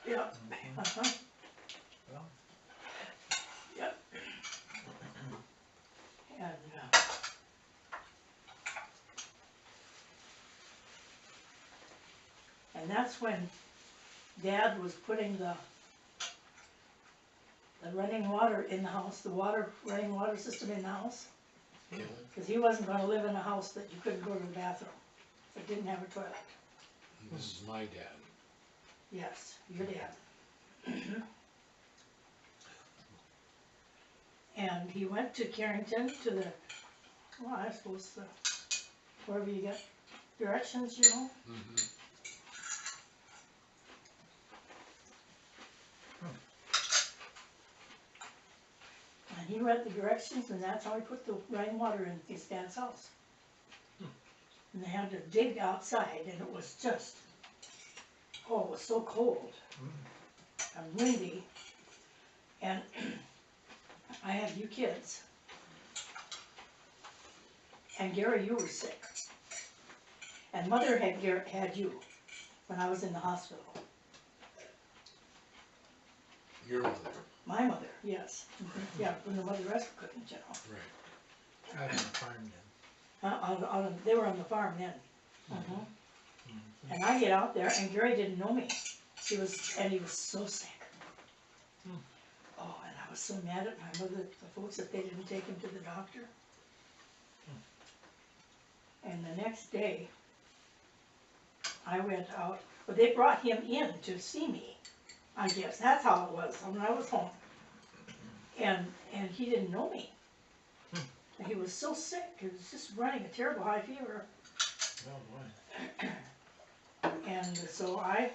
Yep. Uh-huh. Well. Yep. And that's when Dad was putting the running water in the house, the running water system in the house. Yeah. Because he wasn't gonna live in a house that you couldn't go to the bathroom, that didn't have a toilet. This is my dad. Yes, your dad. And he went to Carrington to the, well, I suppose wherever you get directions, you know. Mm-hmm. And he read the directions, and that's how he put the running water in his dad's house. And they had to dig outside, and it was just, oh, it was so cold and windy. And I had you kids. And Gary, you were sick. And Mother had you when I was in the hospital. Your mother. My mother, yes. Yeah, when the Mother Resler couldn't, you know. Right. Out on the farm then. They were on the farm then. And I get out there, and Gary didn't know me. He was so sick. Oh, and I was so mad at my mother, the folks, that they didn't take him to the doctor. And the next day, I went out, but they brought him in to see me. I guess that's how it was when I was home. And he didn't know me. And he was so sick. He was just running a terrible high fever. Oh boy. And so I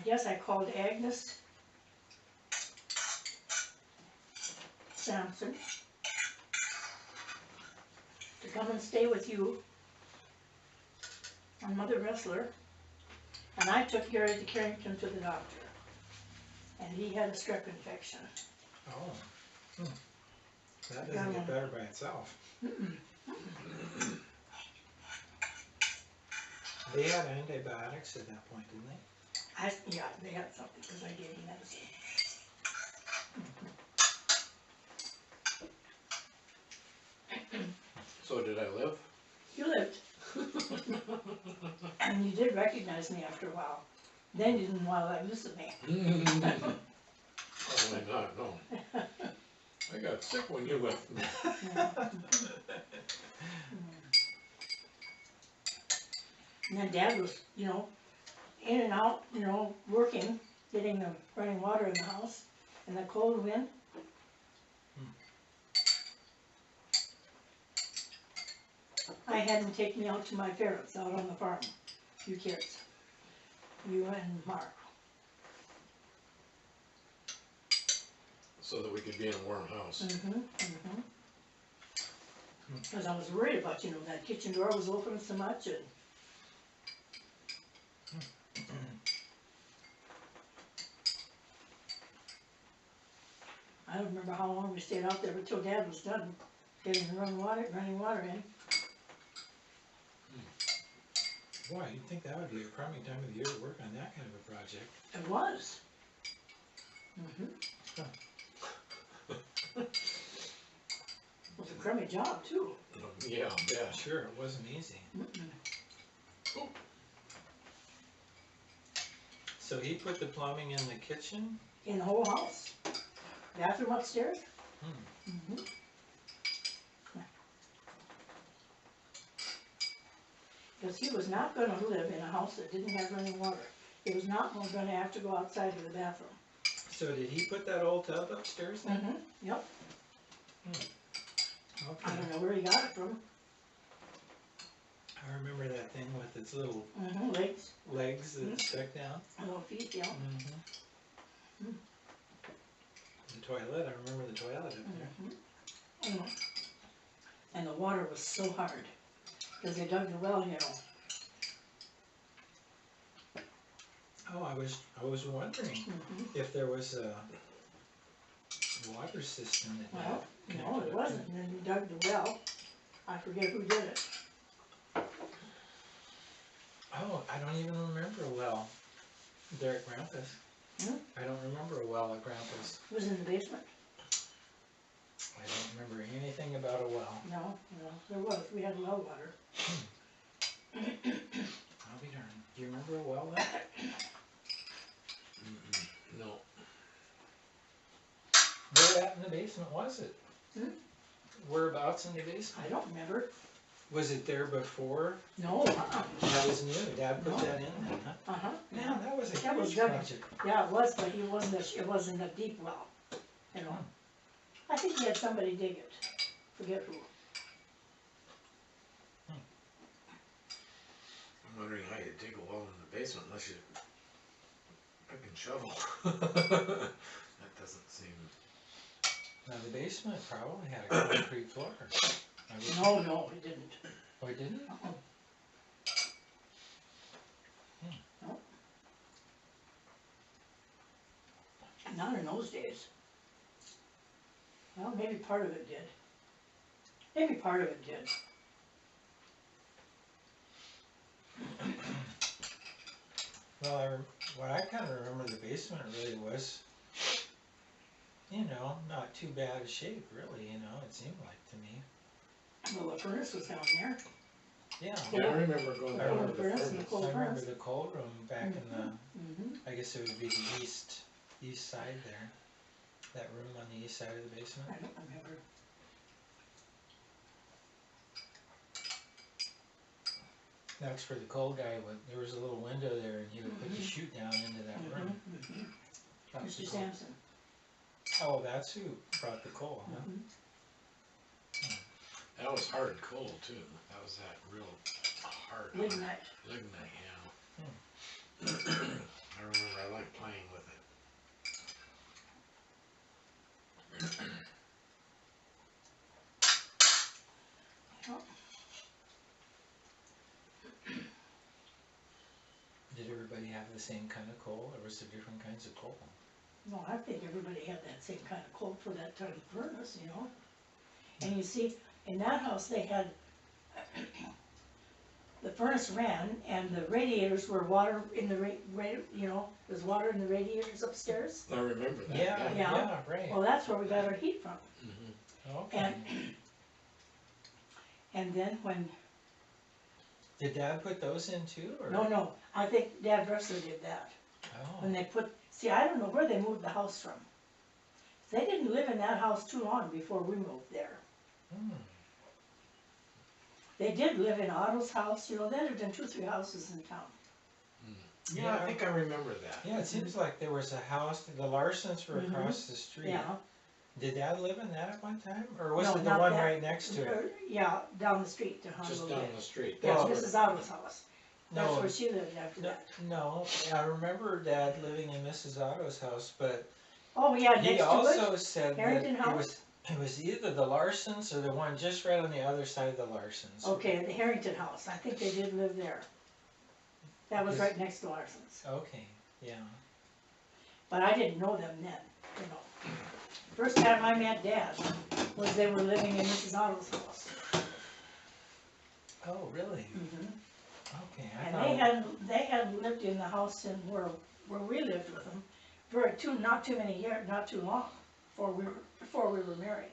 guess I called Agnes Sampson to come and stay with you and Mother Resler. And I took Gary to Carrington to the doctor. And he had a strep infection. Oh. That doesn't get better by itself. They had antibiotics at that point, didn't they? Yeah, they had something because I gave him medicine. So did I live? You lived. And you did recognize me after a while. Then you didn't want to listen to me. Probably not, no. I got sick when you went. And then Dad was, you know, in and out, you know, working, getting the running water in the house, and the cold wind. I had him take me out to my ferrets out on the farm, you kids, you and Mark. So that we could be in a warm house. Because I was worried about, you know, that kitchen door was open so much, and I don't remember how long we stayed out there until Dad was done getting the running water in. Boy, you'd think that would be a crummy time of the year to work on that kind of a project. It was. It was a crummy job, too. Yeah, yeah. Sure, it wasn't easy. So he put the plumbing in the kitchen? In the whole house. Bathroom upstairs. Because he was not going to live in a house that didn't have running water. He was not going to have to go outside to the bathroom. So did he put that old tub upstairs then? Yep. Okay. I don't know where he got it from. I remember that thing with its little Legs, that stuck down. little feet, yeah. The toilet, I remember the toilet up there. And the water was so hard. Because they dug the well, you know. Oh, I was wondering if there was a water system that Well, no, it wasn't. And then we dug the well. I forget who did it. Oh, I don't even remember a well there at Grandpa's. Hmm? I don't remember a well at Grandpa's. It was in the basement. I don't remember anything about a well. No, there was, we had well water. I'll be darned. Do you remember a well then? No. Where at in the basement was it? Hmm? Whereabouts in the basement? I don't remember. Was it there before? No, That was new. Dad put No. that in then, huh? Man, that was a That was huge good. project. Yeah, it was, but it wasn't a deep well, you know. I think he had somebody dig it, forget who. I'm wondering how you dig a well in the basement unless you pick and shovel. That doesn't seem. Now the basement probably had a concrete floor. I would- No, it didn't. Oh, it didn't? Uh-uh. No. Not in those days. Well, maybe part of it did. Maybe part of it did. Well, what I kind of remember the basement really was, you know, not too bad a shape, really, you know, it seemed like to me. Well, the furnace was down there. Yeah. Yeah, I remember going I down remember to the furnace and furnace. coal I remember furnace. the cold room back in the, Mm-hmm. I guess it would be the east side there. That room on the east side of the basement. I don't remember. That's where the coal guy would, there was a little window there and he would put the chute down into that room. That's the Mr. coal. Sampson. Oh, that's who brought the coal, huh? Mhm. That was hard coal too. That was that real hard. Lignite. Lignite, yeah. I remember I liked playing with it. Did everybody have the same kind of coal or was there different kinds of coal? No, I think everybody had that same kind of coal for that type of furnace, you know? And you see, in that house, they had, the furnace ran and the radiators were water in the you know, there's water in the radiators upstairs. I remember that. Yeah, Yeah. yeah, right. Well, that's where we got our heat from. Mhm. Okay. And then when, Did Dad put those in too, or? no, I think Dad Resler did that. When Oh, they put, see, I don't know where they moved the house from. They didn't live in that house too long before we moved there. hmm. They did live in Otto's house, you know, they lived in 2 or 3 houses in town. Yeah, I think I remember that. Yeah, it seems like there was a house, the Larsons were Mhm. across the street. Yeah. Did Dad live in that at one time, or was No, it the not one that. right next to it? Yeah, down the street to Just Honolulu. down the street. Yeah, Well, Mrs. Otto's house. That's No, where she lived after no, that. no, I remember Dad living in Mrs. Otto's house, but Oh, yeah, he next to it. also said that Harrington it was either the Larsons or the one just right on the other side of the Larsons. Okay, the Harrington house, I think they did live there. That was Yes. right next to Larson's. Okay, yeah. But I didn't know them then, you know. First time I met Dad was they were living in Mrs. Otto's house. Oh, really? Okay, I And they had lived in the house in where we lived with them for not too many years, not too long, before we were married.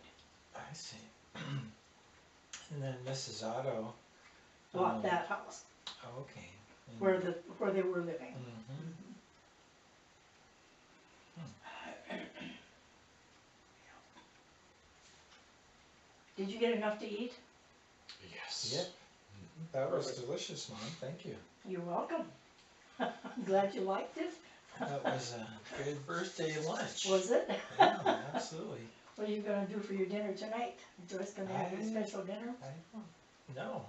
I see. And then Mrs. Otto. Bought that house, Okay. And- where they were living. Mhm. Did you get enough to eat? Yes. Yep. That was delicious, Mom, thank you. You're welcome. I'm glad you liked it. That was a good birthday lunch. Was it? Yeah, absolutely. What are you gonna do for your dinner tonight? Joyce gonna have a special dinner? I don't know.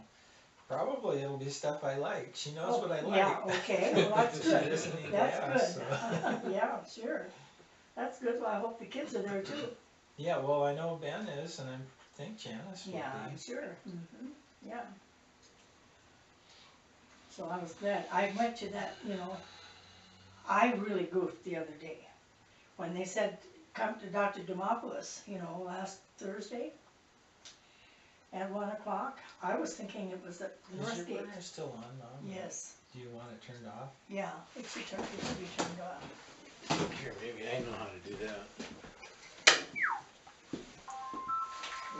Probably it'll be stuff I like. She knows what I like. Yeah, okay, well, that's She good. doesn't need to That's ask, good. so. Yeah, sure. That's good, well, I hope the kids are there too. Yeah, well, I know Ben is, and I think Janice will Yeah, be. I'm sure, yeah. So I was glad, I went to that, you know, I really goofed the other day. When they said, come to Dr. Demopoulos, you know, last Thursday at 1 o'clock, I was thinking it was at Is your Northgate. burner still on, Mom? Yes, Do you want it turned off? Yeah, it should be turned off. Here, maybe I know how to do that.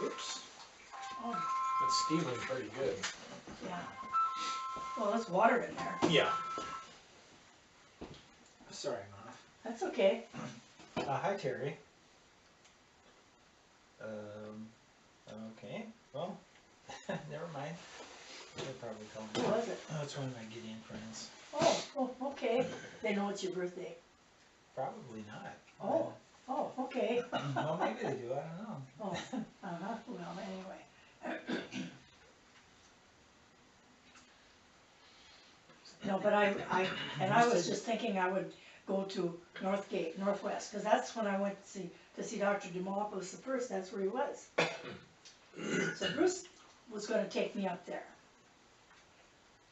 Oops, Oh, that's steaming pretty good. yeah. Well, there's water in there. Yeah. Sorry, I'm off. That's okay. Hi, Terry. Okay, well, never mind. They'll probably call me. Who was it? Oh, it's one of my Gideon friends. Oh, okay. They know it's your birthday. Probably not. Oh, okay. Well, maybe they do, I don't know. Oh, uh-huh, well, anyway. No, but I was just thinking I would go to Northwest, cause that's when I went to see Dr. Demopoulos the first, that's where he was. So Bruce was gonna take me up there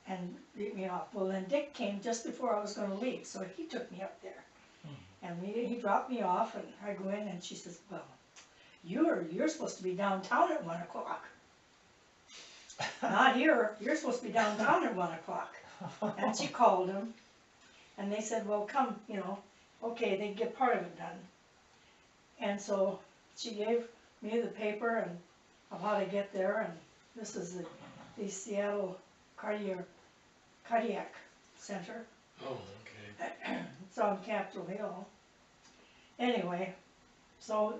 and leave me off. Well, then Dick came just before I was gonna leave, so he took me up there. And he dropped me off, and I go in, and she says, well, you're supposed to be downtown at 1 o'clock. Not here, you're supposed to be downtown at 1 o'clock. And she called him, and they said, well, come, okay, they'd get part of it done. And so she gave me the paper and of how to get there, and this is the Seattle Cardiac Center. Oh, okay. It's on Capitol Hill. Anyway, so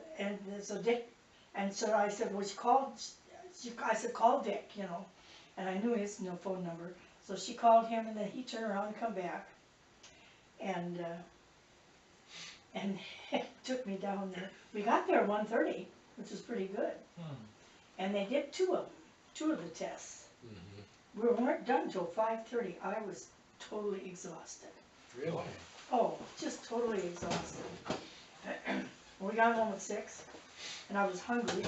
Dick, and so I said, well, I said, call Dick, and I knew his phone number. So she called him, and then he turned around and come back, and took me down there. We got there at 1:30, which was pretty good. And they did two of the tests. Mm-hmm. We weren't done till 5:30. I was totally exhausted. Really? Oh, just totally exhausted. We got home at 6, and I was hungry,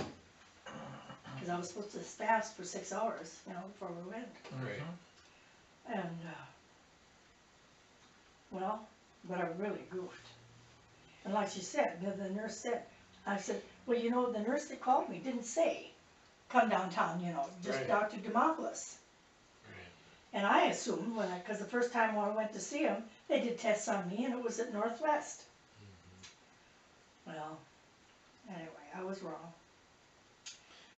because I was supposed to fast for 6 hours, before we went. Right. And, well, but I really goofed. And like she said, the nurse said, I said, well, the nurse that called me didn't say, come downtown, just Right. Dr. Demopoulos. Right. And I assumed, because the first time when I went to see him, they did tests on me, and it was at Northwest. Mm-hmm. Well, anyway, I was wrong.